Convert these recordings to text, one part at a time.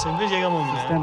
Sandwich llega muy bien.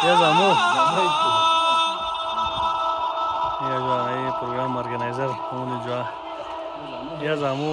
Ya Zamu. Ya जो है programme organiser उन्होंने जो ya Zamu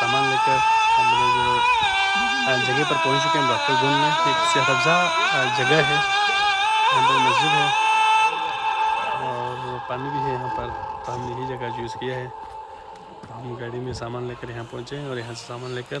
सामान लेकर हम लोग जगह पर पहुंच चुके हैं डॉक्टर जोन में। एक सेहत अफ़ज़ा जगह है, यहाँ पर मस्जिद है और पानी भी है यहाँ पर, तो हमने यही जगह चूज़ किया है। तो हम गाड़ी में सामान लेकर यहाँ पहुँचे और यहाँ से सामान लेकर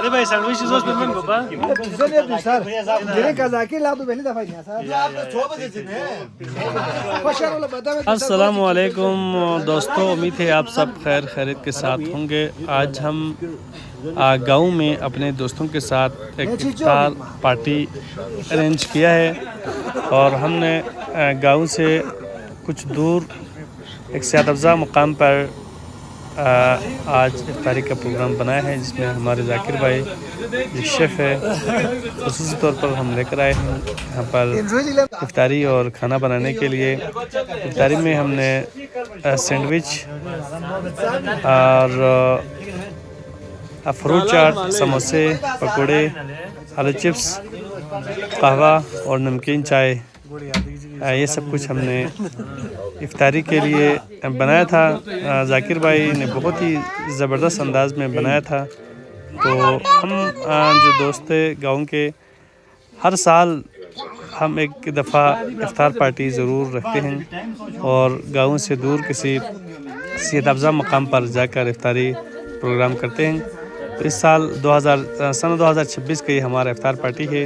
अरे भाई सैंडविच सोच पे मन गोपा अस्सलामु अलैकुम दोस्तों, उम्मीद है आप सब खैर खैरियत के साथ होंगे। आज हम गांव में अपने दोस्तों के साथ एक इफ्तार पार्टी अरेंज किया है और हमने गांव से कुछ दूर एक सेहत अफ़ज़ा मुकाम पर आज इफ्तारी का प्रोग्राम बनाया है, जिसमें हमारे जाकिर भाई जो शेफ़ है ख़ुसूसी तौर पर हम लेकर आए हैं यहाँ पर इफ्तारी और खाना बनाने के लिए। इफ्तारी में हमने सैंडविच और फ्रूट चाट, समोसे, पकोड़े, आलू चिप्स, कहवा और नमकीन चाय, ये सब कुछ हमने इफ्तारी के लिए बनाया था। जाकिर भाई ने बहुत ही ज़बरदस्त अंदाज में बनाया था। तो हम जो दोस्त थे गाँव के, हर साल हम एक दफ़ा इफ्तार पार्टी ज़रूर रखते हैं और गाँव से दूर किसी सेहत अफ़ज़ा मकाम पर जाकर इफ्तारी प्रोग्राम करते हैं। तो इस साल सन 2026 की हमारा इफ्तार पार्टी है।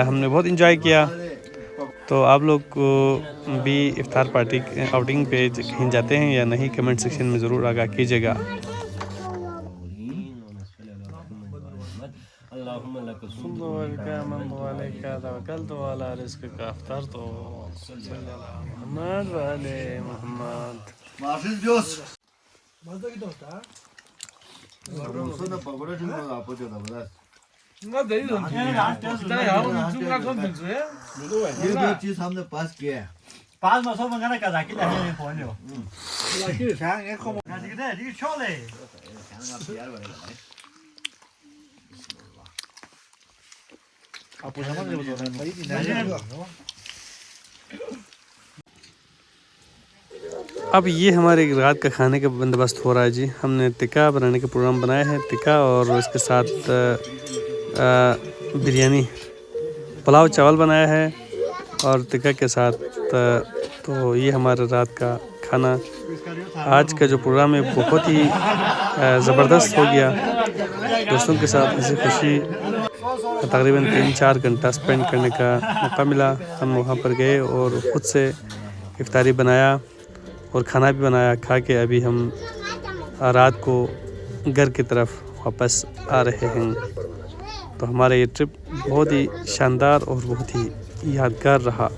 हमने बहुत इंजॉय किया। तो आप लोग को भी इफ्तार पार्टी आउटिंग पे कहीं जाते हैं या नहीं, कमेंट सेक्शन में ज़रूर आगाह कीजिएगा। अब ये हमारे रात का खाने का बंदोबस्त हो रहा है जी। हमने टिक्का बनाने का प्रोग्राम बनाया है, टिक्का और इसके साथ बिरयानी, पुलाव चावल बनाया है और टिक्का के साथ। तो ये हमारा रात का खाना। आज का जो प्रोग्राम है बहुत ही ज़बरदस्त हो गया। दोस्तों के साथ हंसी खुशी तकरीबन 3-4 घंटा स्पेंड करने का मौका मिला। हम वहाँ पर गए और ख़ुद से इफ्तारी बनाया और खाना भी बनाया। खा के अभी हम रात को घर की तरफ वापस आ रहे हैं। तो हमारा ये ट्रिप बहुत ही शानदार और बहुत ही यादगार रहा।